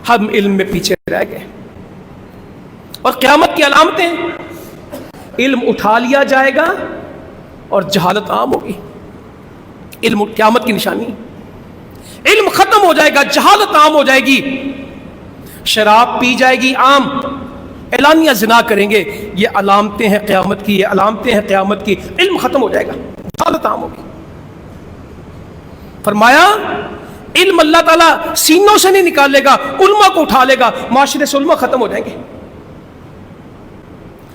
ہم علم میں پیچھے رہ گئے. اور قیامت کی علامتیں، علم اٹھا لیا جائے گا اور جہالت عام ہوگی. علم قیامت کی نشانی. علم ختم ہو جائے گا، جہالت عام ہو جائے گی. شراب پی جائے گی عام، اعلانیہ زنا کریں گے. یہ علامتیں ہیں قیامت کی، یہ علامتیں ہیں قیامت کی. علم ختم ہو جائے گا، جہالت عام ہوگی. فرمایا علم اللہ تعالیٰ سینوں سے نہیں نکالے گا، علماء کو اٹھا لے گا. معاشرے سے علماء ختم ہو جائیں گے.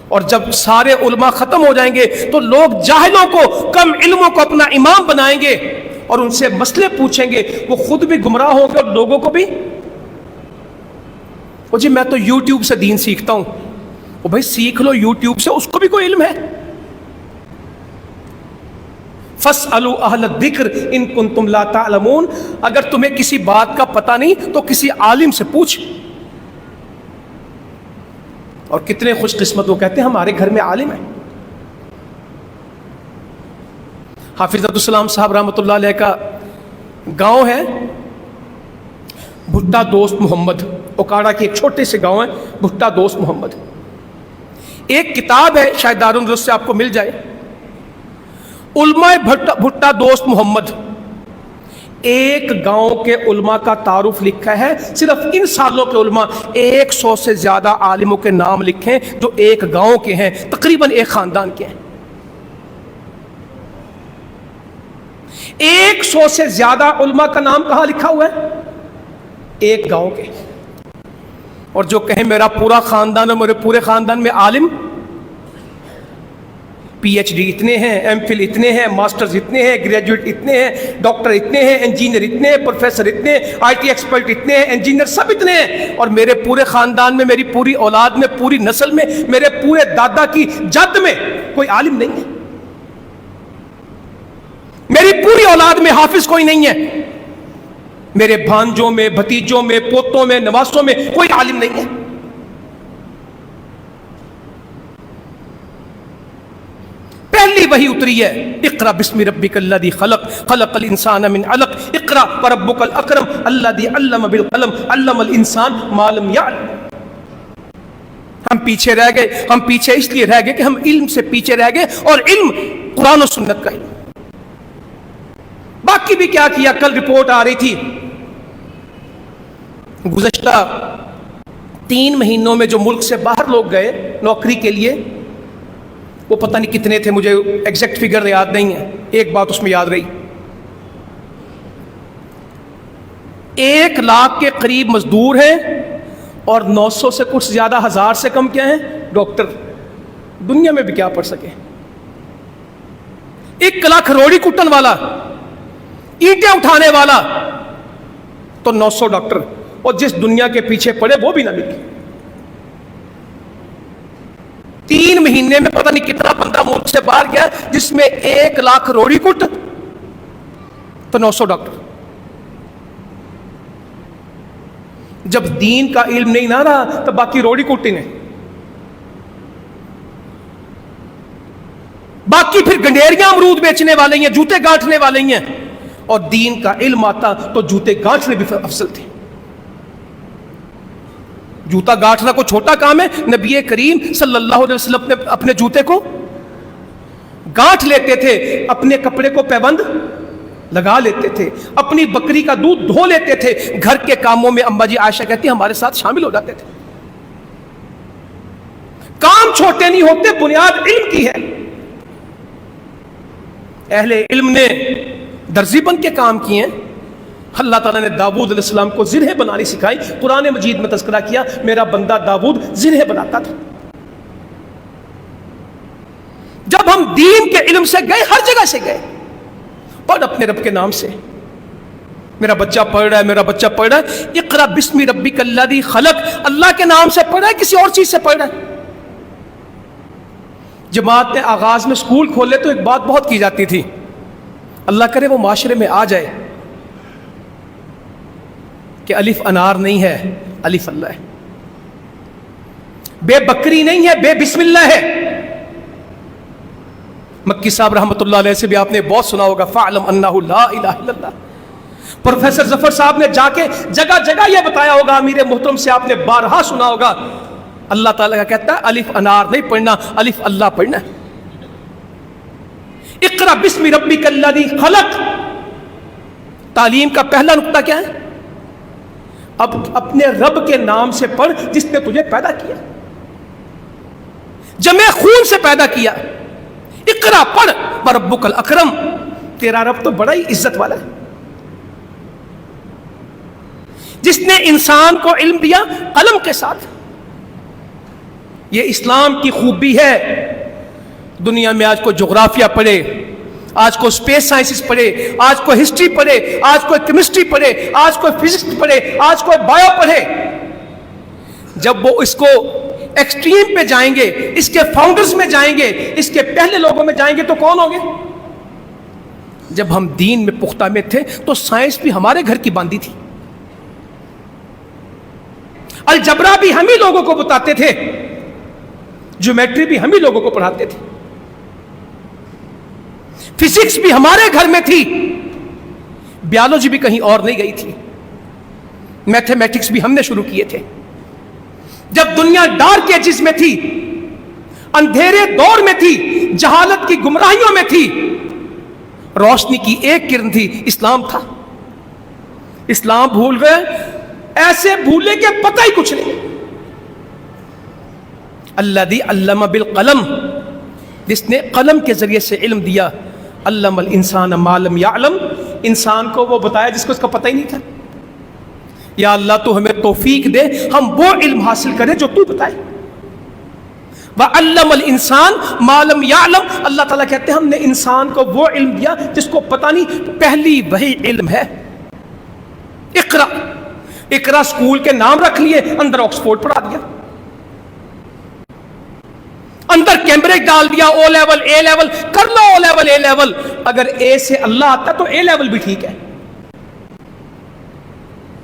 اور جب سارے علماء ختم ہو جائیں گے تو لوگ جاہلوں کو، کم علموں کو اپنا امام بنائیں گے اور ان سے مسئلے پوچھیں گے. وہ خود بھی گمراہ ہوں گے اور لوگوں کو بھی. وہ جی میں تو یوٹیوب سے دین سیکھتا ہوں. وہ بھائی سیکھ لو یوٹیوب سے، اس کو بھی کوئی علم ہے. فَاسْأَلُوا أَهْلَ الذِّكْرِ إِن كُنتُمْ لَا تَعْلَمُونَ. اگر تمہیں کسی بات کا پتہ نہیں تو کسی عالم سے پوچھ. اور کتنے خوش قسمت وہ کہتے ہیں ہمارے گھر میں عالم ہے. حافظ عبدالسلام صاحب رحمۃ اللہ علیہ کا گاؤں ہے بھٹا دوست محمد. اوکاڑا کے ایک چھوٹے سے گاؤں ہے بھٹا دوست محمد. ایک کتاب ہے، شاید دارالندرس سے آپ کو مل جائے، علماء بھٹا دوست محمد. ایک گاؤں کے علماء کا تعارف لکھا ہے. صرف ان سالوں کے علماء 100 سے زیادہ عالموں کے نام لکھیں جو ایک گاؤں کے ہیں، تقریباً ایک خاندان کے ہیں. 100 سے زیادہ علماء کا نام کہاں لکھا ہوا ہے؟ ایک گاؤں کے. اور جو کہیں میرا پورا خاندان ہے، میرے پورے خاندان میں عالم، پی ایچ ڈی اتنے ہیں، ایم فل اتنے ہیں، ماسٹرز اتنے ہیں، گریجویٹ اتنے ہیں، ڈاکٹر اتنے ہیں، انجینئر اتنے ہیں، پروفیسر اتنے ہیں، آئی ٹی ایکسپرٹ اتنے ہیں، انجینئر سب اتنے ہیں، اور میرے پورے خاندان میں، میری پوری اولاد میں، پوری نسل میں، میرے پورے دادا کی جد میں کوئی عالم نہیں ہے. میری پوری اولاد میں حافظ کوئی نہیں ہے. میرے بھانجوں میں، بھتیجوں میں، پوتوں میں، نواسوں میں کوئی عالم نہیں ہے. پہلی وحی اتری ہے، اقرا بسم ربک الذی خلق، خلق الانسان من علق، اقرا وربک الاکرم الذی علم بالقلم، علم الانسان ما لم یعلم. ہم پیچھے رہ گئے. ہم پیچھے اس لیے رہ گئے کہ ہم علم سے پیچھے رہ گئے، اور علم قرآن و سنت کا علم. باقی بھی کیا کیا. کل رپورٹ آ رہی تھی، گزشتہ 3 مہینوں میں جو ملک سے باہر لوگ گئے نوکری کے لیے، وہ پتہ نہیں کتنے تھے، مجھے ایگزیکٹ فگر یاد نہیں ہے. ایک بات اس میں یاد رہی، 1 لاکھ کے قریب مزدور ہیں اور 900 سے کچھ زیادہ، 1000 سے کم کیا ہیں ڈاکٹر. دنیا میں بھی کیا پڑھ سکے. 1 لاکھ روڑی کٹن والا، اینٹیں اٹھانے والا، تو 900 ڈاکٹر. اور جس دنیا کے پیچھے پڑے وہ بھی نہ ملے. 3 مہینے میں پتہ نہیں کتنا بندہ ملک سے باہر گیا، جس میں 1 لاکھ روڑی کٹ تو 900 ڈاکٹر. جب دین کا علم نہیں نہ رہا تو باقی روڑی کٹی نے، باقی پھر گنڈیریاں امرود بیچنے والے ہیں، جوتے گانٹنے والے ہیں. اور دین کا علم آتا تو جوتے گانٹنے بھی افضل تھے. جوتا گانٹنا کوئی چھوٹا کام ہے؟ نبی کریم صلی اللہ علیہ وسلم نے اپنے جوتے کو گانٹھ لیتے تھے، اپنے کپڑے کو پیبند لگا لیتے تھے، اپنی بکری کا دودھ دھو لیتے تھے. گھر کے کاموں میں اماں جی عائشہ کہتی ہمارے ساتھ شامل ہو جاتے تھے. کام چھوٹے نہیں ہوتے، بنیاد علم کی ہے. اہل علم نے درزی بن کے کام کیے ہیں. اللہ تعالیٰ نے داؤد علیہ السلام کو زرہ بنانی سکھائی. قرآن مجید میں تذکرہ کیا میرا بندہ داؤد زرہ بناتا تھا. جب ہم دین کے علم سے گئے، ہر جگہ سے گئے، پڑھ اپنے رب کے نام سے. میرا بچہ پڑھ رہا ہے، میرا بچہ پڑھ رہا ہے. اقرا بسم ربک الذی خلق، اللہ کے نام سے پڑھ رہا ہے، کسی اور چیز سے پڑھ رہا ہے. جماعت نے آغاز میں اسکول کھولے تو ایک بات بہت کی جاتی تھی، اللہ کرے وہ معاشرے میں آ جائے، کہ الف انار نہیں ہے، الف اللہ ہے. بے بکری نہیں ہے، بے بسم اللہ ہے. مکی صاحب رحمۃ اللہ علیہ سے بھی آپ نے بہت سنا ہوگا، فَاعْلَمْ أَنَّهُ لَا إِلَهَ إِلَّا اللَّهُ. پروفیسر ظفر صاحب نے جا کے جگہ جگہ یہ بتایا ہوگا، امیر محترم سے آپ نے بارہا سنا ہوگا، اللہ تعالیٰ کا کہتا ہے الف انار نہیں پڑھنا، الف اللہ پڑھنا ہے۔ اقرا بسم ربک الذی خلق، تعلیم کا پہلا نقطہ کیا ہے؟ اب اپنے رب کے نام سے پڑھ جس نے تجھے پیدا کیا، جمع خون سے پیدا کیا۔ اقرا پڑھ وربک الاکرم، تیرا رب تو بڑا ہی عزت والا ہے، جس نے انسان کو علم دیا قلم کے ساتھ۔ یہ اسلام کی خوبی ہے۔ دنیا میں آج کو جغرافیہ پڑھے، آج کو اسپیس سائنسز پڑھے، آج کو ہسٹری پڑھے، آج کو کیمسٹری پڑھے، آج کو فزکس پڑھے، آج کو بایو پڑھے، جب وہ اس کو ایکسٹریم پہ جائیں گے، اس کے فاؤنڈرز میں جائیں گے، اس کے پہلے لوگوں میں جائیں گے تو کون ہوں گے؟ جب ہم دین میں پختہ میں تھے تو سائنس بھی ہمارے گھر کی باندھی تھی، الجبرا بھی ہم ہی لوگوں کو بتاتے تھے، جیومیٹری بھی ہم ہی لوگوں کو پڑھاتے تھے، فزکس بھی ہمارے گھر میں تھی، بیالوجی بھی کہیں اور نہیں گئی تھی، میتھمیٹکس بھی ہم نے شروع کیے تھے۔ جب دنیا ڈارک ایجز میں تھی، اندھیرے دور میں تھی، جہالت کی گمراہیوں میں تھی، روشنی کی ایک کرن تھی، اسلام تھا۔ اسلام بھول گئے، ایسے بھولے کہ پتہ ہی کچھ نہیں۔ الذی علم بالقلم، جس نے قلم کے ذریعے سے علم دیا، علم الانسان ما لم یعلم، انسان کو وہ بتایا جس کو اس کا پتہ ہی نہیں تھا۔ یا اللہ تو ہمیں توفیق دے ہم وہ علم حاصل کریں جو تو بتائے۔ وَعَلَّمَ الْإِنسَانَ مَا لَمْ يَعْلَمْ، اللہ تعالیٰ کہتے ہیں ہم نے انسان کو وہ علم دیا جس کو پتہ نہیں، پہلی وہی علم ہے۔ اقرا، اقرا سکول کے نام رکھ لیے، اندر آکسفورڈ پڑھا دیا، اندر کیمبرج ڈال دیا، او لیول اے لیول کر لو، او لیول اے لیول، اگر اے سے اللہ آتا تو اے لیول بھی ٹھیک ہے،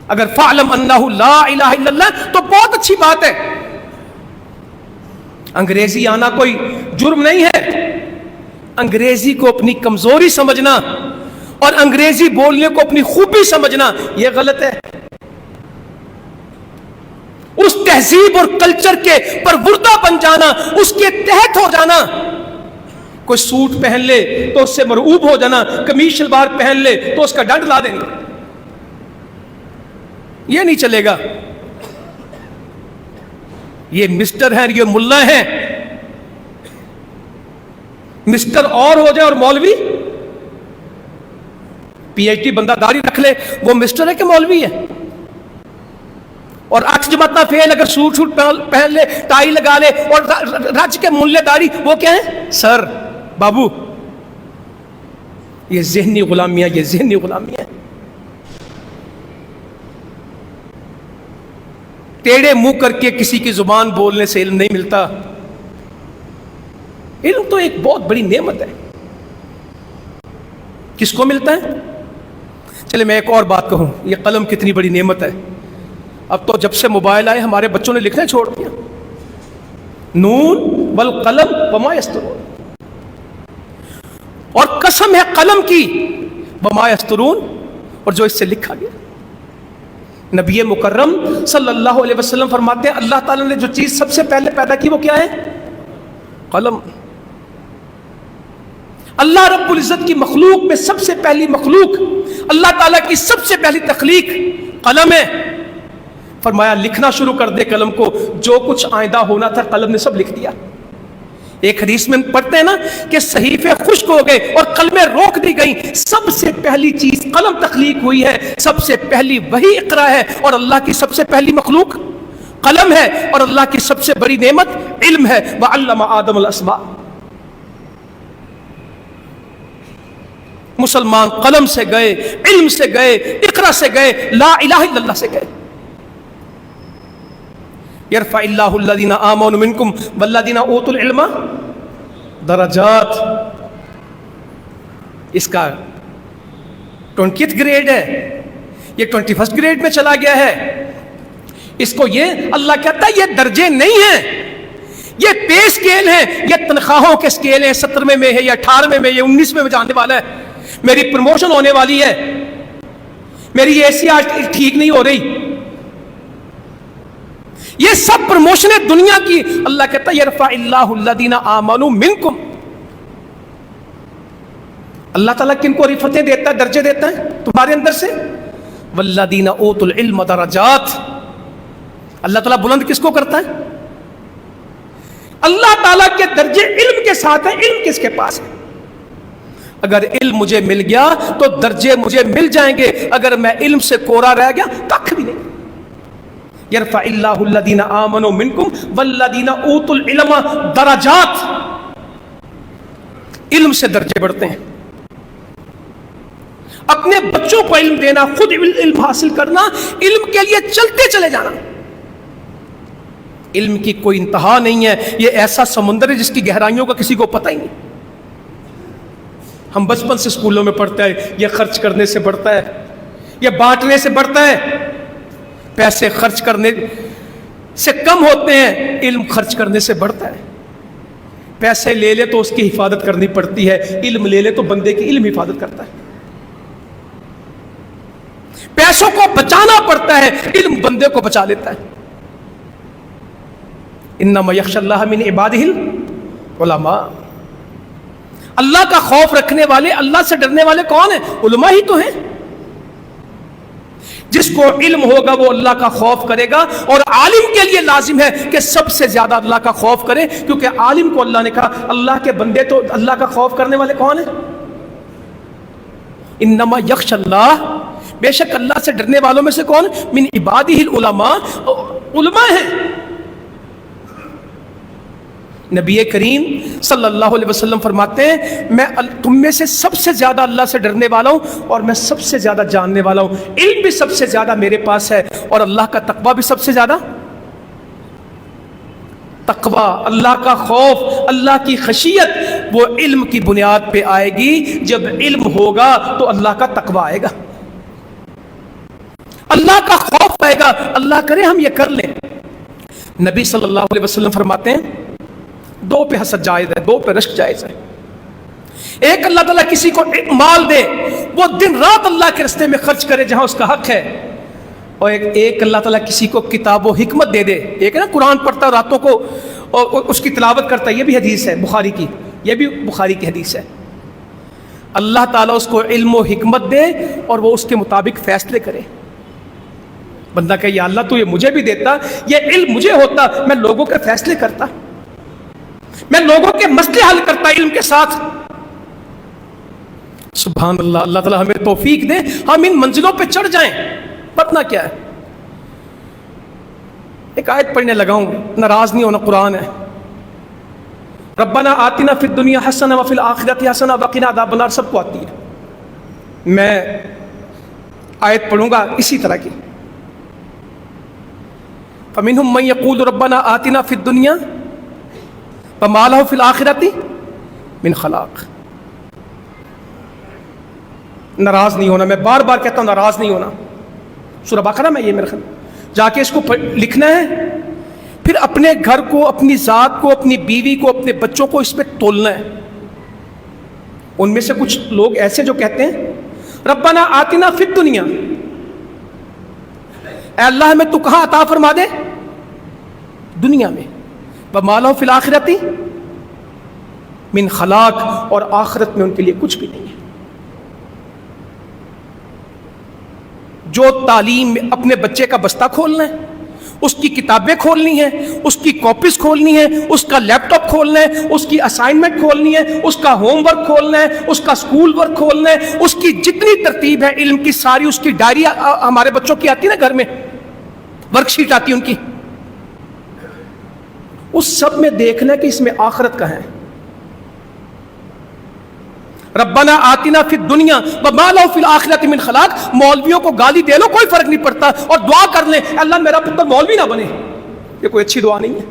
اگر فَعْلَمْ أَنَّهُ لَا إِلَهَ إِلَّا اللَّهُ تو بہت اچھی بات ہے۔ انگریزی آنا کوئی جرم نہیں ہے، انگریزی کو اپنی کمزوری سمجھنا اور انگریزی بولنے کو اپنی خوبی سمجھنا یہ غلط ہے۔ اس تہذیب اور کلچر کے پروردہ بن جانا، اس کے تحت ہو جانا، کوئی سوٹ پہن لے تو اس سے مرعوب ہو جانا، قمیص شلوار پہن لے تو اس کا ڈنڈ لا دیں گے، یہ نہیں چلے گا۔ یہ مسٹر ہیں، یہ ملا ہیں، مسٹر اور ہو جائے اور مولوی، پی ایچ ڈی بندہ داڑھی رکھ لے وہ مسٹر ہے کہ مولوی ہے؟ اور 8 جماعتہ فیل اگر سوٹ پہن لے، ٹائی لگا لے اور رج کے ملے داڑھی، وہ کیا ہے؟ سر، بابو۔ یہ ذہنی غلامیاں، یہ ذہنی غلامیاں۔ ٹیڑے منہ کر کے کسی کی زبان بولنے سے علم نہیں ملتا، علم تو ایک بہت بڑی نعمت ہے۔ کس کو ملتا ہے؟ چلے میں ایک اور بات کہوں، یہ قلم کتنی بڑی نعمت ہے۔ اب تو جب سے موبائل آئے ہمارے بچوں نے لکھنا چھوڑ دیا، نون والقلم وما یسطرون، اور قسم ہے قلم کی وما یسطرون، اور جو اس سے لکھا گیا۔ نبی مکرم صلی اللہ علیہ وسلم فرماتے ہیں اللہ تعالیٰ نے جو چیز سب سے پہلے پیدا کی وہ کیا ہے؟ قلم۔ اللہ رب العزت کی مخلوق میں سب سے پہلی مخلوق، اللہ تعالیٰ کی سب سے پہلی تخلیق قلم ہے۔ فرمایا لکھنا شروع کر دے قلم کو، جو کچھ آئندہ ہونا تھا قلم نے سب لکھ دیا۔ ایک حدیث میں پڑھتے ہیں نا کہ صحیفے خشک ہو گئے اور قلمیں روک دی گئیں، سب سے پہلی چیز قلم تخلیق ہوئی ہے، سب سے پہلی وہی اقرا ہے، اور اللہ کی سب سے پہلی مخلوق قلم ہے، اور اللہ کی سب سے بڑی نعمت علم ہے۔ وعلم آدم الاسماء، مسلمان قلم سے گئے، علم سے گئے، اقرا سے گئے، لا الہ الا اللہ سے گئے۔ یرفع اللہ الذین آمنوا منکم والذین اوتوا العلم درجات، اس کا 20th گریڈ ہے، یہ 21st گریڈ میں چلا گیا ہے۔ اس کو یہ اللہ کہتا ہے یہ درجے نہیں ہیں، یہ پے سکیل ہے، یہ تنخواہوں کے سکیل ہیں، 17ویں میں ہے یا 18ویں میں، یہ 19ویں میں جانے والا ہے، میری پروموشن ہونے والی ہے، میری یہ ایسی آج ٹھیک نہیں ہو رہی. یہ سب پروموشن ہے دنیا کی. اللہ کہتا ہے یرفع اللہ الذین آمنوا منکم. اللہ تعالیٰ کن کو رفتیں دیتا ہے, درجے دیتا ہے تمہارے اندر سے. والذین اوتوا العلم درجات. اللہ تعالیٰ بلند کس کو کرتا ہے؟ اللہ تعالیٰ کے درجے علم کے ساتھ ہیں. علم کس کے پاس ہے؟ اگر علم مجھے مل گیا تو درجے مجھے مل جائیں گے. اگر میں علم سے کوڑا رہ گیا ککھ بھی نہیں. یرفع اللہ الذین آمنوا منکم والذین اوتوا العلم درجات. علم سے درجے بڑھتے ہیں. اپنے بچوں کو علم دینا, خود علم حاصل کرنا, علم کے لیے چلتے چلے جانا. علم کی کوئی انتہا نہیں ہے. یہ ایسا سمندر ہے جس کی گہرائیوں کا کسی کو پتہ ہی نہیں. ہم بچپن سے اسکولوں میں پڑھتے ہیں یہ خرچ کرنے سے بڑھتا ہے, یہ بانٹنے سے بڑھتا ہے. پیسے خرچ کرنے سے کم ہوتے ہیں, علم خرچ کرنے سے بڑھتا ہے. پیسے لے لے تو اس کی حفاظت کرنی پڑتی ہے, علم لے لے تو بندے کی علم حفاظت کرتا ہے. پیسوں کو بچانا پڑتا ہے, علم بندے کو بچا لیتا ہے. انما یخشی اللہ من عبادہ العلماء. اللہ کا خوف رکھنے والے, اللہ سے ڈرنے والے کون ہیں؟ علماء ہی تو ہیں. جس کو علم ہوگا وہ اللہ کا خوف کرے گا, اور عالم کے لیے لازم ہے کہ سب سے زیادہ اللہ کا خوف کرے, کیونکہ عالم کو اللہ نے کہا اللہ کے بندے تو اللہ کا خوف کرنے والے کون ہیں؟ انما یخشی اللہ, بے شک اللہ سے ڈرنے والوں میں سے کون؟ من عبادہ العلماء, علماء ہیں. نبی کریم صلی اللہ علیہ وسلم فرماتے ہیں میں تم میں سے سب سے زیادہ اللہ سے ڈرنے والا ہوں اور میں سب سے زیادہ جاننے والا ہوں. علم بھی سب سے زیادہ میرے پاس ہے اور اللہ کا تقویٰ بھی سب سے زیادہ. تقویٰ, اللہ کا خوف, اللہ کی خشیت, وہ علم کی بنیاد پہ آئے گی. جب علم ہوگا تو اللہ کا تقویٰ آئے گا, اللہ کا خوف آئے گا. اللہ کرے ہم یہ کر لیں. نبی صلی اللہ علیہ وسلم فرماتے ہیں دو پہ حسد جائز ہے, دو پہ رشک جائز ہے. ایک, اللہ تعالیٰ کسی کو مال دے, وہ دن رات اللہ کے راستے میں خرچ کرے جہاں اس کا حق ہے. اور ایک اللہ تعالیٰ کسی کو کتاب و حکمت دے دے. ایک نا قرآن پڑھتا ہے راتوں کو اور اس کی تلاوت کرتا ہے, یہ بھی حدیث ہے بخاری کی, یہ بھی بخاری کی حدیث ہے. اللہ تعالیٰ اس کو علم و حکمت دے اور وہ اس کے مطابق فیصلے کرے. بندہ کہ یا اللہ تو یہ مجھے بھی دیتا, یہ علم مجھے ہوتا, میں لوگوں کے فیصلے کرتا, میں لوگوں کے مسئلے حل کرتا علم کے ساتھ. سبحان اللہ. اللہ تعالیٰ ہمیں توفیق دے ہم ان منزلوں پہ چڑھ جائیں. پتنا کیا ہے, ایک آیت پڑھنے لگا ہوں, ناراض نہیں ہونا, قرآن ہے. ربنا آتنا فی الدنیا حسنہ وفی الآخرۃ حسنہ وقنا عذاب النار, سب کو آتی ہے. میں آیت پڑھوں گا اسی طرح کی. فمنہم من یقول ربنا آتنا فی الدنیا وما لہ فی الآخرۃ من خلاق. ناراض نہیں ہونا, میں بار بار کہتا ہوں ناراض نہیں ہونا. سورہ بقرہ میں یہ میرے خیال جا کے اس کو لکھنا ہے, پھر اپنے گھر کو, اپنی ذات کو, اپنی بیوی کو, اپنے بچوں کو اس پہ تولنا ہے. ان میں سے کچھ لوگ ایسے جو کہتے ہیں ربنا آتنا فی الدنیا, اے اللہ ہمیں تو کہاں عطا فرما دے, دنیا میں. وما لہ فی الآخرۃ من خلاق, اور آخرت میں ان کے لیے کچھ بھی نہیں ہے. جو تعلیم اپنے بچے کا بستہ کھولنا ہے, اس کی کتابیں کھولنی ہیں, اس کی کاپیز کھولنی ہے, اس کا لیپ ٹاپ کھولنا ہے, اس کی اسائنمنٹ کھولنی ہے, اس کا ہوم ورک کھولنا ہے, اس کا اسکول ورک کھولنا ہے, اس کی جتنی ترتیب ہے علم کی ساری, اس کی ڈائری ہمارے بچوں کی آتی ہے نا گھر میں, ورک شیٹ آتی ہے ان کی, اس سب میں دیکھنا کہ اس میں آخرت کا ہے. ربنا آتنا فی الدنیا وما لہ فی الآخرۃ من خلاق. مولویوں کو گالی دے لو کوئی فرق نہیں پڑتا, اور دعا کر لیں اللہ میرا پتر مولوی نہ بنے, یہ کوئی اچھی دعا نہیں ہے.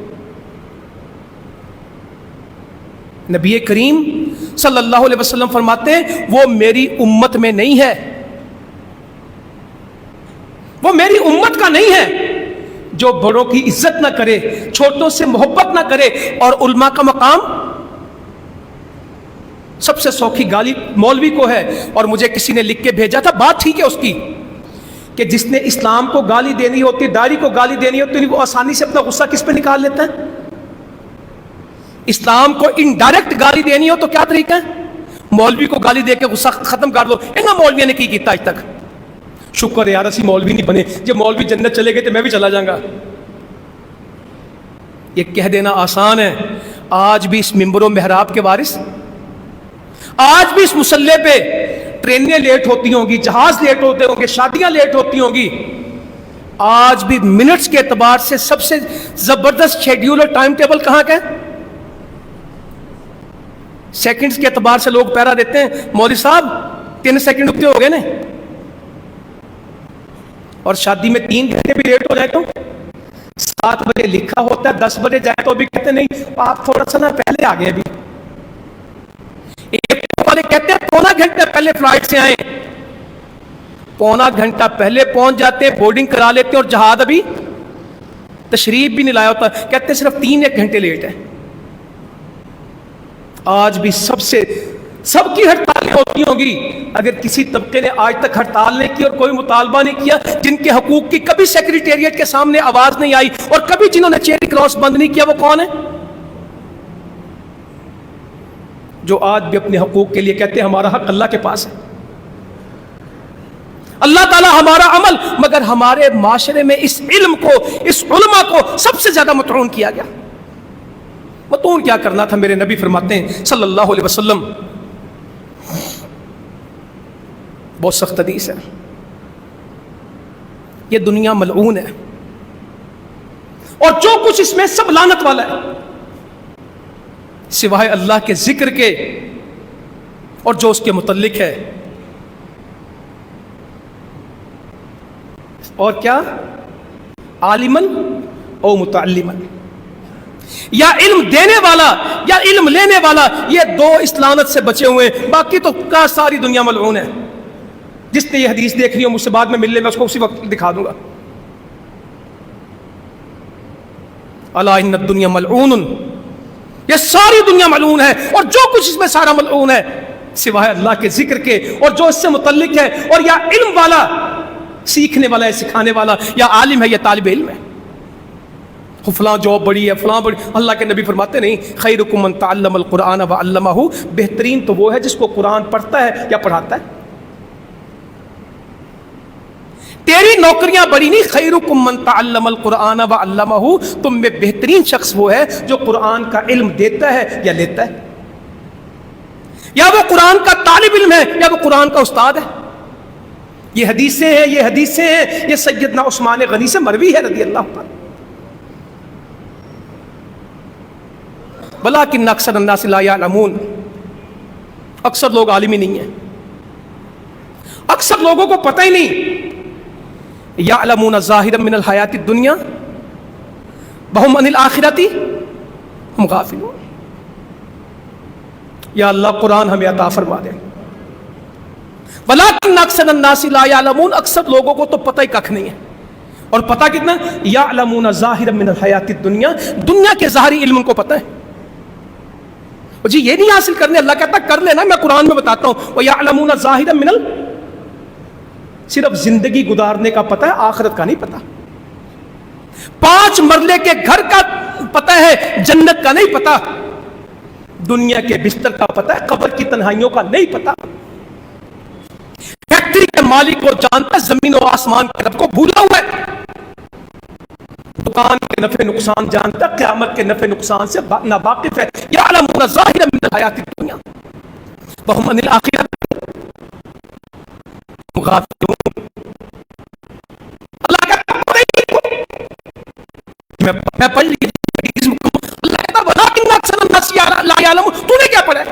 نبی کریم صلی اللہ علیہ وسلم فرماتے ہیں وہ میری امت میں نہیں ہے, وہ میری امت کا نہیں ہے جو بڑوں کی عزت نہ کرے, چھوٹوں سے محبت نہ کرے, اور علماء کا مقام سب سے سوکھی گالی مولوی کو ہے. اور مجھے کسی نے لکھ کے بھیجا تھا, بات ٹھیک ہے اس کی, کہ جس نے اسلام کو گالی دینی ہوتی، داڑھی کو گالی دینی ہوتی، وہ آسانی سے اپنا غصہ کس پہ نکال لیتا ہے؟ اسلام کو انڈائریکٹ گالی دینی ہو تو کیا طریقہ ہے؟ مولوی کو گالی دے کے غصہ ختم کر دو. مولوی نے کی کیتا آج تک؟ شکر ہے یار اسی مولوی نہیں بنے، جب مولوی جنت چلے گئے تو میں بھی چلا جاؤں گا. یہ کہہ دینا آسان ہے. آج بھی اس منبر و محراب کے وارث، آج بھی اس مصلی پہ ٹرینیں لیٹ ہوتی ہوں گی، جہاز لیٹ ہوتے ہوں گے، شادیاں لیٹ ہوتی ہوں گی. آج بھی منٹس کے اعتبار سے سب سے زبردست شیڈیول اور ٹائم ٹیبل کہاں کا ہے؟ سیکنڈز کے اعتبار سے لوگ پیرا دیتے ہیں، مولوی صاحب 3 سیکنڈ رکتے ہو گئے نا. اور شادی میں 3 گھنٹے بھی لیٹ ہو جائے تو 7 بجے لکھا ہوتا ہے، 10 بجے جائے تو بھی کہتے نہیں آپ تھوڑا سا نا پہلے آ گئے. ابھی والے کہتے ہیں پونا گھنٹہ پہلے فلائٹ سے آئیں، پونا گھنٹہ پہلے پہنچ جاتے ہیں، بورڈنگ کرا لیتے ہیں اور جہاز ابھی تشریف بھی نہیں لایا ہوتا، کہتے ہیں صرف 3 گھنٹے لیٹ ہے. آج بھی سب کی ہڑتالیں ہوتی ہوں گی. اگر کسی طبقے نے آج تک ہڑتال نہیں کی اور کوئی مطالبہ نہیں کیا، جن کے حقوق کی کبھی سیکریٹریٹ کے سامنے آواز نہیں آئی اور کبھی جنہوں نے چیری کراس بند نہیں کیا، وہ کون ہے؟ جو آج بھی اپنے حقوق کے لیے کہتے ہیں ہمارا حق اللہ کے پاس ہے، اللہ تعالیٰ ہمارا عمل. مگر ہمارے معاشرے میں اس علم کو، اس علماء کو سب سے زیادہ مطعون کیا گیا. مطعون کیا کرنا تھا؟ میرے نبی فرماتے ہیں صلی اللہ علیہ وسلم، بہت سخت حدیث ہے، یہ دنیا ملعون ہے اور جو کچھ اس میں سب لعنت والا ہے سوائے اللہ کے ذکر کے اور جو اس کے متعلق ہے. اور کیا؟ عالمن او متعلمن، یا علم دینے والا یا علم لینے والا، یہ 2 اس لعنت سے بچے ہوئے ہیں. باقی تو کا ساری دنیا ملعون ہے. جس نے یہ حدیث دیکھ لی ہو مجھ سے بعد میں مل لے، میں اس کو اسی وقت دکھا دوں گا. الا ان الدنیا ملعون، یہ ساری دنیا ملعون ہے اور جو کچھ اس میں سارا ملعون ہے سوائے اللہ کے ذکر کے اور جو اس سے متعلق ہے. اور یا علم والا، سیکھنے والا ہے، سکھانے والا، یا عالم ہے، یا طالب علم ہے. فلاں جاب بڑی ہے، فلاں بڑی. اللہ کے نبی فرماتے نہیں خیرکم من تعلم القرآن وعلمہ، بہترین تو وہ ہے جس کو قرآن پڑھتا ہے یا پڑھاتا ہے. تیری نوکریاں بڑی نہیں. خیرکم من تعلم القرآن وعلمہ، تم میں بہترین شخص وہ ہے جو قرآن کا علم دیتا ہے یا لیتا ہے، یا وہ قرآن کا طالب علم ہے یا وہ قرآن کا استاد ہے. یہ حدیثیں ہیں، یہ حدیثیں ہیں، یہ سیدنا عثمان غنی سے مروی ہے رضی اللہ عنہ. ولیکن اکثر الناس لا یعلمون، اکثر لوگ عالم ہی نہیں ہیں، اکثر لوگوں کو پتہ ہی نہیں. یعلمون ظاہرا من الحیات الدنیا وہم عن الآخرۃ ہم غافلون. یا اللہ قرآن ہمیں عطا فرما دے. ولیکن اکثر الناس لا یعلمون، اکثر لوگوں کو تو پتہ ہی ککھ نہیں ہے. اور پتہ کتنا؟ یعلمون ظاہرا من الحیات الدنیا، دنیا کے ظاہری علم کو پتہ ہے. جی یہ نہیں حاصل کرنے، اللہ کہتا کر لینا، میں قرآن میں بتاتا ہوں. وَيَعْلَمُونَ ظَاهِرًا مِنَ صرف زندگی گزارنے کا پتہ ہے، آخرت کا نہیں پتہ. 5 مرلے کے گھر کا پتہ ہے، جنت کا نہیں پتہ. دنیا کے بستر کا پتہ ہے، قبر کی تنہائیوں کا نہیں پتہ. فیکٹری کے مالک کو جانتا، زمین و آسمان کے رب کو بھولا ہوا ہے. دکان کے نفع نقصان جانتا، قیامت کے نفع نقصان سے ناواقف ہے. یعلمون ظاہرا من الحیات الدنیا وہم عن الآخرۃ ہم غافلون. اللہ کہتا میں پڑھ لی اللہ کہتا ولکن اکثر الناس لا یعلمون. تو نے کیا پڑھا ہے؟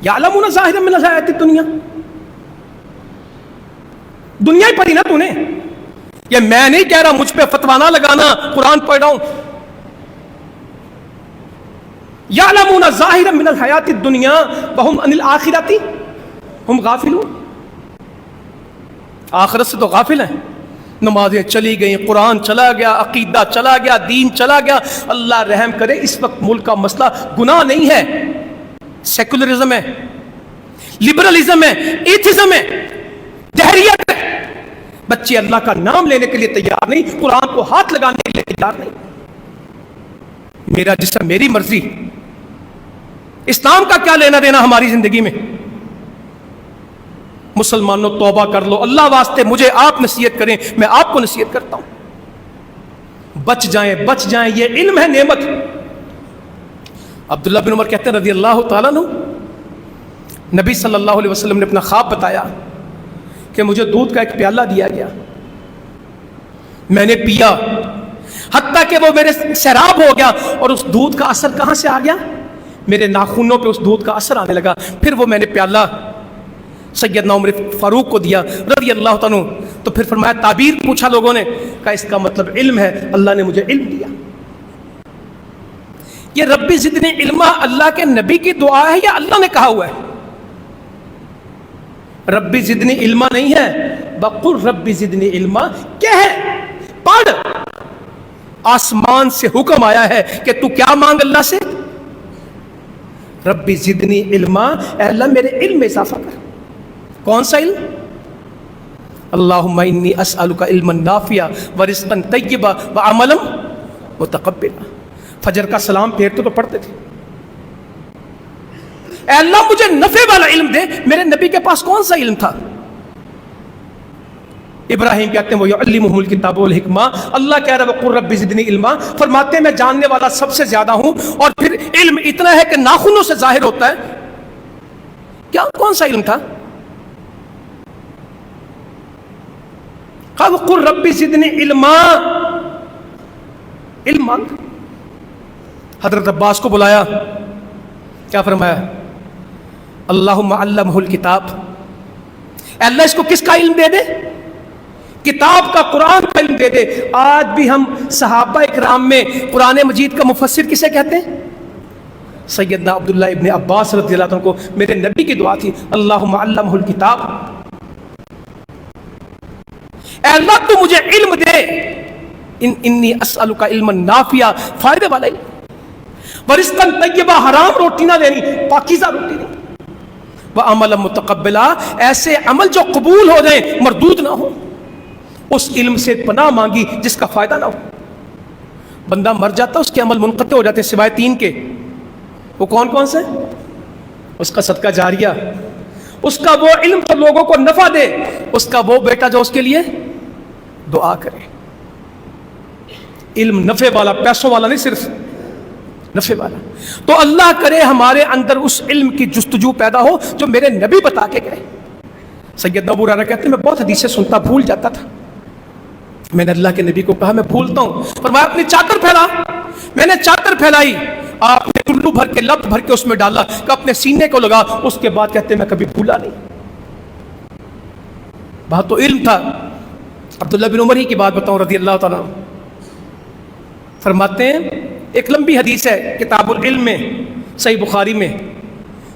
یعلمون ظاہرا من الحیات الدنیا، دنیا ہی پڑھی نا تو نے. یہ میں نہیں کہہ رہا، مجھ پہ فتویٰ نہ لگانا، قرآن پڑھ رہا ہوں. یعلمون ظاہرا من الحیات الدنیا وہم عن الآخرۃ ہم غافلون. آخرت سے تو غافل ہیں. نمازیں چلی گئیں، قرآن چلا گیا، عقیدہ چلا گیا، دین چلا گیا. اللہ رحم کرے، اس وقت ملک کا مسئلہ گناہ نہیں ہے، سیکولرزم ہے، لبرلزم ہے، ایتھزم ہے، جہریت ہے. بچے اللہ کا نام لینے کے لیے تیار نہیں، قرآن کو ہاتھ لگانے کے لیے تیار نہیں. میرا جسم میری مرضی. اسلام کا کیا لینا دینا ہماری زندگی میں؟ مسلمانوں توبہ کر لو، اللہ واسطے مجھے آپ نصیحت کریں، میں آپ کو نصیحت کرتا ہوں. بچ جائیں بچ جائیں، یہ علم ہے نعمت. عبداللہ بن عمر کہتے ہیں رضی اللہ تعالیٰ عنہ، نبی صلی اللہ علیہ وسلم نے اپنا خواب بتایا کہ مجھے دودھ کا ایک پیالہ دیا گیا، میں نے پیا حتیٰ کہ وہ میرے سیراب ہو گیا، اور اس دودھ کا اثر کہاں سے آ گیا؟ میرے ناخنوں پہ اس دودھ کا اثر آنے لگا. پھر وہ میں نے پیالہ سیدنا عمر فاروق کو دیا رضی اللہ تعالیٰ عنہ. تو پھر فرمایا، تعبیر پوچھا لوگوں نے، کہا اس کا مطلب علم ہے، اللہ نے مجھے علم دیا. یہ ربی زدنی علما اللہ کے نبی کی دعا ہے یا اللہ نے کہا ہوا ہے؟ ربی زدنی علما نہیں ہے، بقل ربی زدنی علما کیا ہے؟ پڑھ. آسمان سے حکم آیا ہے کہ تو کیا مانگ اللہ سے؟ ربی زدنی علما، اے اللہ میرے علم میں اضافہ کر. کون سا علم؟ اللہم انی اسألک علما نافعا ورزقا طیبا وعملا متقبلا. فجر کا سلام پھیرتے تو پڑھتے تھے، اے اللہ مجھے نفع والا علم دے. میرے نبی کے پاس کون سا علم تھا؟ ابراہیم کہتے ہیں وَيُعَلِّمُهُمُ الْكِتَابَ وَالْحِكْمَةَ، اللہ کہہ رہا ہے وَقُلْ رَبِّ زِدْنِی عِلْمًا، فرماتے ہیں میں جاننے والا سب سے زیادہ ہوں، اور پھر علم اتنا ہے کہ ناخنوں سے ظاہر ہوتا ہے. کیا کون سا علم تھا؟ وَقُلْ رَبِّ زِدْنِی عِلْمًا، علم مانگ. حضرت عباس کو بلایا، کیا فرمایا؟ اللہم علمہ الکتاب، اے اللہ اس کو کس کا علم دے دے؟ کتاب کا، قرآن کا علم دے دے. آج بھی ہم صحابہ اکرام میں قرآن مجید کا مفسر کسے کہتے ہیں؟ سیدنا عبداللہ ابن عباس رضی اللہ عنہ کو میرے نبی کی دعا تھی، اللہم علمہ الکتاب. اے اللہ تو مجھے علم دے، انی اسألک علما نافعا، فائدے والا علم، ورزقا طیبا، حرام روٹی نہ دینی، پاکیزہ روٹی دینی، وعملا متقبلا، ایسے عمل جو قبول ہو جائیں، مردود نہ ہو. اس علم سے پناہ مانگی جس کا فائدہ نہ ہو. بندہ مر جاتا اس کے عمل منقطع ہو جاتے سوائے 3 کے. وہ کون کون سے؟ اس کا صدقہ جاریہ، اس کا وہ علم جو لوگوں کو نفع دے، اس کا وہ بیٹا جو اس کے لیے دعا کرے. علم نفع والا، پیسوں والا نہیں، صرف نفع والا. تو اللہ کرے ہمارے اندر اس علم کی جستجو پیدا ہو جو میرے نبی بتا کے گئے. سیدنا ابو ہریرہ کہتے ہیں میں بہت حدیثیں سنتا، بھول جاتا تھا. میں نے اللہ کے نبی کو کہا میں بھولتا ہوں. فرمایا اپنی چادر پھیلا. میں نے چادر پھیلائی، آپ نے ٹلو بھر کے، لپ بھر کے اس میں ڈالا کہ اپنے سینے کو لگا. اس کے بعد کہتے ہیں میں کبھی بھولا نہیں. بات تو علم تھا. عبداللہ بن عمر ہی کی بات بتاؤں رضی اللہ تعالیٰ عنہ، فرماتے ہیں ایک لمبی حدیث ہے کتاب العلم میں، صحیح بخاری میں،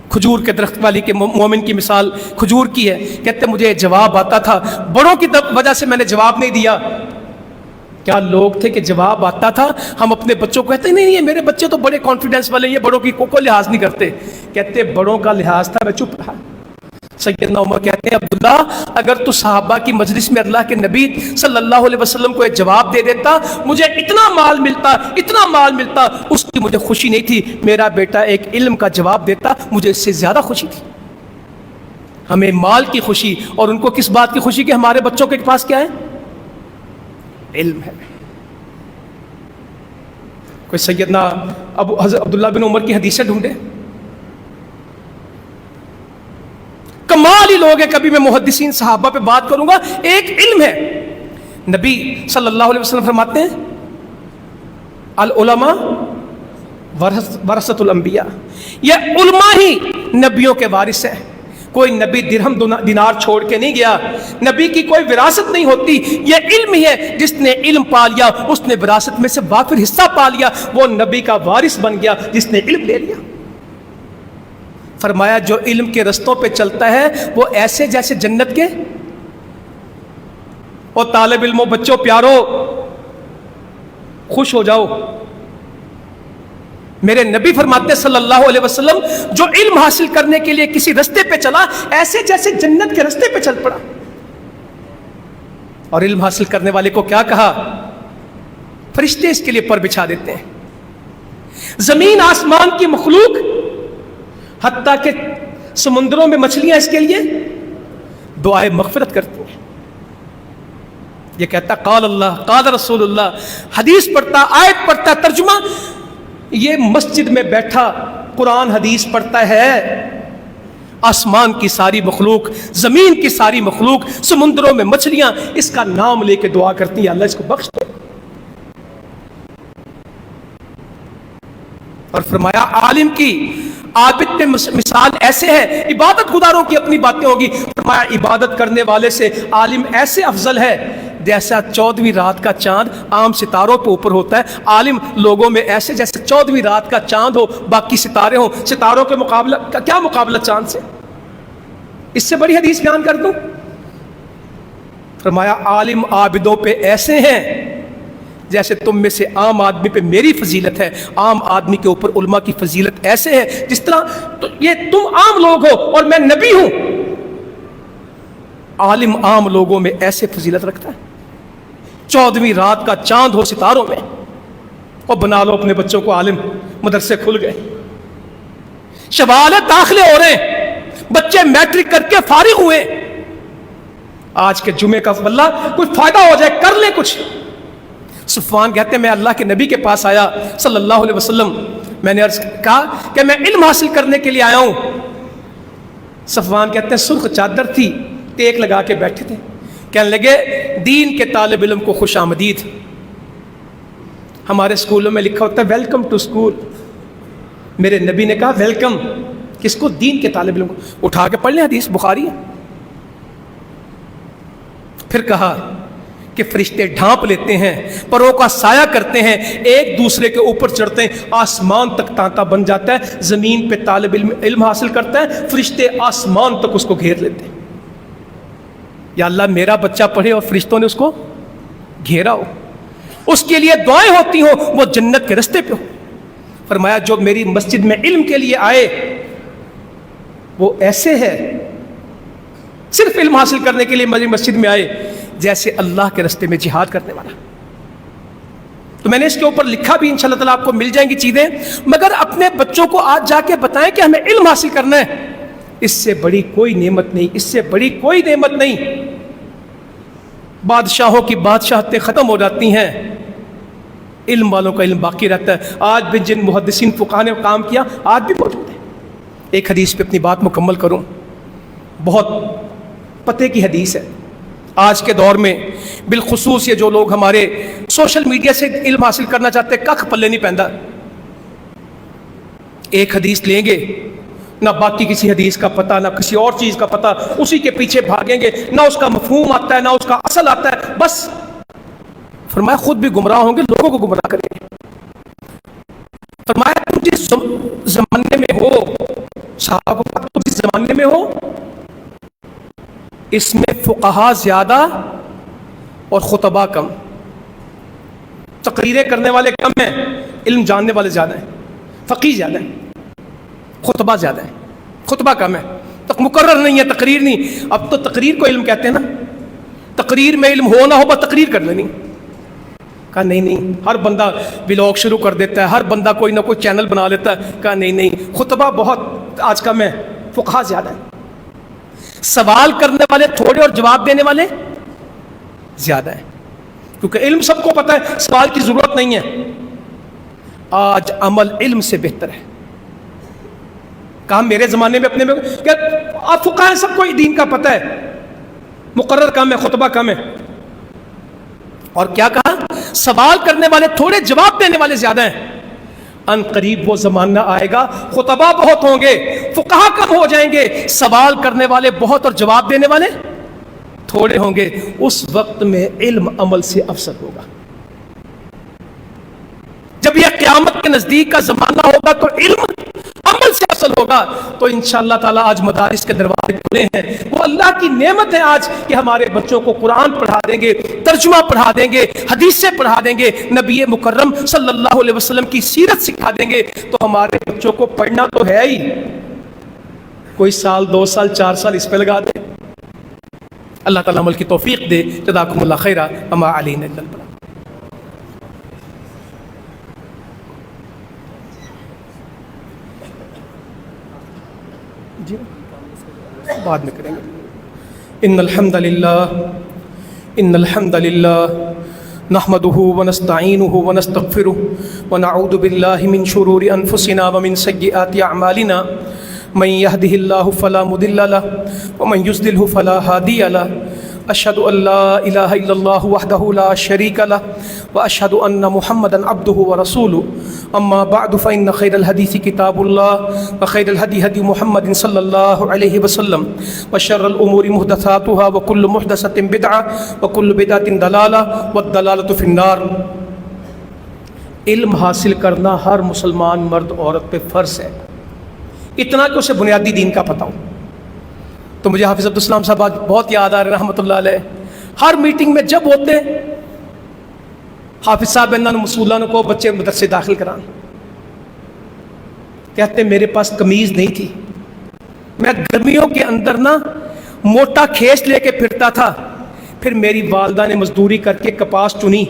کھجور کے درخت والی کے مومن کی مثال کھجور کی ہے. کہتے مجھے جواب آتا تھا، بڑوں کی وجہ سے میں نے جواب نہیں دیا. کیا لوگ تھے کہ جواب آتا تھا، ہم اپنے بچوں کو کہتے نہیں یہ میرے بچے تو بڑے کانفیڈنس والے، یہ بڑوں کی کوئی لحاظ نہیں کرتے. کہتے بڑوں کا لحاظ تھا، میں چپ رہا. سیدنا عمر کہتے ہیں عبداللہ اگر تو صحابہ کی مجلس میں اللہ کے نبی صلی اللہ علیہ وسلم کو ایک جواب دے دیتا، مجھے اتنا مال ملتا، اتنا مال ملتا. اس کی مجھے خوشی نہیں تھی. میرا بیٹا ایک علم کا جواب دیتا، مجھے اس سے زیادہ خوشی تھی. ہمیں مال کی خوشی، اور ان کو کس بات کی خوشی کہ ہمارے بچوں کے پاس کیا ہے؟ علم ہے. کوئی سیدنا حضرت عبداللہ بن عمر کی حدیثیں ڈھونڈے. کمال ہی لوگ ہیں. کبھی میں محدثین صحابہ پہ بات کروں گا. ایک علم ہے. نبی صلی اللہ علیہ وسلم فرماتے ہیں العلماء ورثۃ الانبیاء، یہ علماء ہی نبیوں کے وارث ہیں. کوئی نبی درہم دینار چھوڑ کے نہیں گیا. نبی کی کوئی وراثت نہیں ہوتی. یہ علم ہی ہے. جس نے علم پا لیا اس نے وراثت میں سے وافر حصہ پا لیا، وہ نبی کا وارث بن گیا جس نے علم لے لیا. فرمایا جو علم کے رستوں پہ چلتا ہے وہ ایسے جیسے جنت کے. اور طالب علموں، بچوں پیارو، خوش ہو جاؤ. میرے نبی فرماتے صلی اللہ علیہ وسلم جو علم حاصل کرنے کے لیے کسی رستے پہ چلا ایسے جیسے جنت کے رستے پہ چل پڑا. اور علم حاصل کرنے والے کو کیا کہا؟ فرشتے اس کے لیے پر بچھا دیتے ہیں. زمین آسمان کی مخلوق حتیٰ کہ سمندروں میں مچھلیاں اس کے لیے دعائے مغفرت کرتی ہیں. یہ کہتا قال اللہ قال رسول اللہ، حدیث پڑھتا، آیت پڑھتا، ترجمہ. یہ مسجد میں بیٹھا قرآن حدیث پڑھتا ہے. آسمان کی ساری مخلوق، زمین کی ساری مخلوق، سمندروں میں مچھلیاں اس کا نام لے کے دعا کرتی ہیں اللہ اس کو بخش دے. اور فرمایا عالم کی عابد پہ مثال ایسے ہے، عبادت گزاروں کی اپنی باتیں ہوگی. فرمایا عبادت کرنے والے سے عالم ایسے افضل ہے جیسا 14ویں رات کا چاند عام ستاروں پہ اوپر ہوتا ہے. عالم لوگوں میں ایسے جیسے 14ویں رات کا چاند ہو، باقی ستارے ہوں. ستاروں کے مقابلہ کا کیا مقابلہ چاند سے؟ اس سے بڑی حدیث بیان کر دوں. فرمایا عالم عابدوں پہ ایسے ہیں جیسے تم میں سے عام آدمی پہ میری فضیلت ہے. عام آدمی کے اوپر علماء کی فضیلت ایسے ہے جس طرح تو یہ تم عام لوگ ہو اور میں نبی ہوں. عالم عام لوگوں میں ایسے فضیلت رکھتا ہے. 14ویں رات کا چاند ہو ستاروں میں. اور بنا لو اپنے بچوں کو عالم، مدرسے کھل گئے، شوال داخلے ہو رہے ہیں، بچے میٹرک کر کے فارغ ہوئے. آج کے جمعے کا واللہ کچھ فائدہ ہو جائے، کر لیں کچھ. صفوان کہتے ہیں میں اللہ کے نبی کے پاس آیا صلی اللہ علیہ وسلم. میں نے عرض کہا کہ میں علم حاصل کرنے کے لیے آیا ہوں. صفوان کہتے ہیں سرخ چادر تھی، ٹیک لگا کے بیٹھے تھے. کہنے لگے دین کے طالب علم کو خوش آمدید. ہمارے اسکولوں میں لکھا ہوتا ہے ویلکم ٹو اسکول. میرے نبی نے کہا ویلکم کس کو؟ دین کے طالب علم کو. اٹھا کے پڑھ لیں، حدیث بخاری ہے. پھر کہا کہ فرشتے ڈھانپ لیتے ہیں، پروں کا سایہ کرتے ہیں، ایک دوسرے کے اوپر چڑھتے ہیں، آسمان تک تانتا بن جاتا ہے. زمین پہ طالب علم حاصل کرتا ہے، فرشتے آسمان تک اس کو گھیر لیتے ہیں. یا اللہ میرا بچہ پڑھے اور فرشتوں نے اس کو گھیرا ہو، اس کے لیے دعائیں ہوتی ہوں، وہ جنت کے رستے پہ ہو. فرمایا جو میری مسجد میں علم کے لیے آئے وہ ایسے ہے، صرف علم حاصل کرنے کے لیے میری مسجد میں آئے جیسے اللہ کے رستے میں جہاد کرنے والا. تو میں نے اس کے اوپر لکھا بھی، انشاءاللہ تعالیٰ آپ کو مل جائیں گی چیزیں. مگر اپنے بچوں کو آج جا کے بتائیں کہ ہمیں علم حاصل کرنا ہے. اس سے بڑی کوئی نعمت نہیں، اس سے بڑی کوئی نعمت نہیں. بادشاہوں کی بادشاہتیں ختم ہو جاتی ہیں، علم والوں کا علم باقی رہتا ہے. آج بھی جن محدثین فقہاء نے کام کیا آج بھی موجود ہے. ایک حدیث پہ اپنی بات مکمل کروں، بہت پتے کی حدیث ہے. آج کے دور میں بالخصوص یہ جو لوگ ہمارے سوشل میڈیا سے علم حاصل کرنا چاہتے ہیں، ککھ پلے نہیں پہنتا. ایک حدیث لیں گے، نہ باقی کسی حدیث کا پتہ، نہ کسی اور چیز کا پتہ، اسی کے پیچھے بھاگیں گے، نہ اس کا مفہوم آتا ہے نہ اس کا اصل آتا ہے. بس فرمایا خود بھی گمراہ ہوں گے، لوگوں کو گمراہ کریں گے. فرمایا تم جس زمانے میں ہو، صحابہ کو تم جس زمانے میں ہو اس میں فقہا زیادہ اور خطبہ کم. تقریریں کرنے والے کم ہیں، علم جاننے والے زیادہ ہیں. فقیہ زیادہ ہیں، خطبہ زیادہ ہیں. خطبہ کم ہے، مقرر نہیں ہے، تقریر نہیں. اب تو تقریر کو علم کہتے ہیں نا. تقریر میں علم ہو نہ ہو بس تقریر کر لینی. کہا نہیں، ہر بندہ ولاگ شروع کر دیتا ہے، ہر بندہ کوئی نہ کوئی چینل بنا لیتا ہے. کہا نہیں، خطبہ بہت آج کم ہے، فقہا زیادہ ہیں. سوال کرنے والے تھوڑے اور جواب دینے والے زیادہ ہیں، کیونکہ علم سب کو پتہ ہے، سوال کی ضرورت نہیں ہے. آج عمل علم سے بہتر ہے. کہا میرے زمانے میں اپنے میں کہ آپ فقہاء سب کو دین کا پتہ ہے، مقرر کم ہے، خطبہ کم ہے. اور کیا کہا؟ سوال کرنے والے تھوڑے، جواب دینے والے زیادہ ہیں. ان قریب وہ زمانہ آئے گا خطبہ بہت ہوں گے، فقہا کم ہو جائیں گے، سوال کرنے والے بہت اور جواب دینے والے تھوڑے ہوں گے. اس وقت میں علم عمل سے افضل ہوگا. جب یہ قیامت کے نزدیک کا زمانہ ہوگا تو علم عمل سے افضل ہوگا. تو انشاءاللہ تعالیٰ آج مدارس کے دروازے کھلے ہیں. وہ اللہ کی نعمت ہے آج کہ ہمارے بچوں کو قرآن پڑھا دیں گے، ترجمہ پڑھا دیں گے، حدیثیں پڑھا دیں گے، نبی مکرم صلی اللہ علیہ وسلم کی سیرت سکھا دیں گے. تو ہمارے بچوں کو پڑھنا تو ہے ہی، کوئی سال 2 سال 4 سال اس پہ لگا دیں. اللہ تعالیٰ عمل کی توفیق دے. جزاکم اللہ خیرا وما علینا الا البلاغ. جی بعد میں کریں گے. ان الحمد للہ نحمده ونستعینه ونستغفره ونعوذ باللہ من شرور انفسنا ومن سیئات اعمالنا من يهده الله فلا مضل له ومن يضلل فلا هادي له. اشهد ان لا اله الا الله وحده لا شريك له واشهد ان محمدا عبده ورسوله. اما بعد فان خير الحديث كتاب الله وخير الهدي هدي محمد صلى الله عليه وسلم وشر الامور محدثاتها وكل محدثة بدعة وكل بدعة ضلالة والضلالة في النار. علم حاصل کرنا ہر مسلمان مرد عورت پہ فرض ہے، اتنا کہ اسے بنیادی دین کا پتہ ہو. تو مجھے حافظ عبدالسلام صاحب آج بہت یاد آ رہے رحمۃ اللہ علیہ. ہر میٹنگ میں جب ہوتے حافظ صاحب انہوں نے مسولان کو بچے مدرسے داخل کران، کہتے میرے پاس قمیض نہیں تھی، میں گرمیوں کے اندر نا موٹا کھیس لے کے پھرتا تھا، پھر میری والدہ نے مزدوری کر کے کپاس چنی،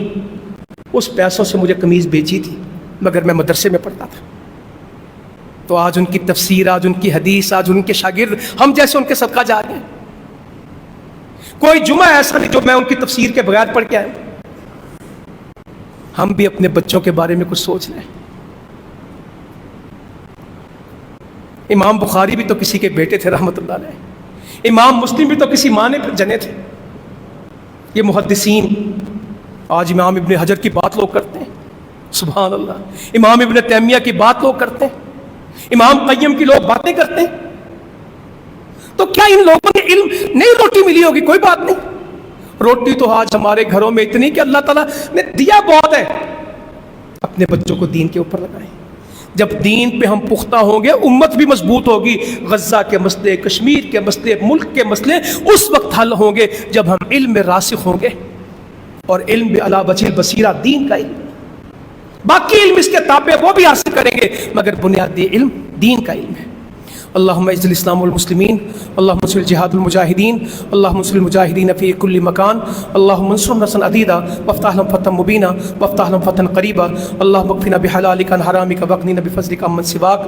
اس پیسوں سے مجھے قمیض بیچی تھی، مگر میں مدرسے میں پڑھتا تھا. تو آج ان کی تفسیر، آج ان کی حدیث، آج ان کے شاگرد ہم جیسے ان کے صدقہ جا رہے ہیں. کوئی جمعہ ایسا نہیں جو میں ان کی تفسیر کے بغیر پڑھ کے آئے. ہم بھی اپنے بچوں کے بارے میں کچھ سوچ لیں. امام بخاری بھی تو کسی کے بیٹے تھے رحمۃ اللہ علیہ، امام مسلم بھی تو کسی ماں نے جنے تھے. یہ محدثین، آج امام ابن حجر کی بات لوگ کرتے ہیں، سبحان اللہ، امام ابن تیمیہ کی بات لوگ کرتے ہیں، امام قیم کی لوگ باتیں کرتے ہیں. تو کیا ان لوگوں نے علم نہیں روٹی ملی ہوگی؟ کوئی بات نہیں، روٹی تو آج ہمارے گھروں میں اتنی کہ اللہ تعالیٰ نے دیا بہت ہے. اپنے بچوں کو دین کے اوپر لگائیں. جب دین پہ ہم پختہ ہوں گے امت بھی مضبوط ہوگی. غزہ کے مسئلے، کشمیر کے مسئلے، ملک کے مسئلے اس وقت حل ہوں گے جب ہم علم میں راسخ ہوں گے. اور علم بھی علی وجہ البصیرہ، دین کا علم، باقی علم اس کے تابع وہ بھی حاصل کریں گے، مگر بنیادی علم دین کا علم ہے. اللہم اعز الاسلام والمسلمین، اللہم انصر الجہاد المجاہدین، اللہم انصر المجاہدین فی کل مکان، اللہم انصرهم نصرا عدیدا وافتح لهم فتحا مبینا وافتح لهم فتحا قریبا، اللہم اکفنا بحلالک عن حرامک واغننا بفضلک عمن سواک.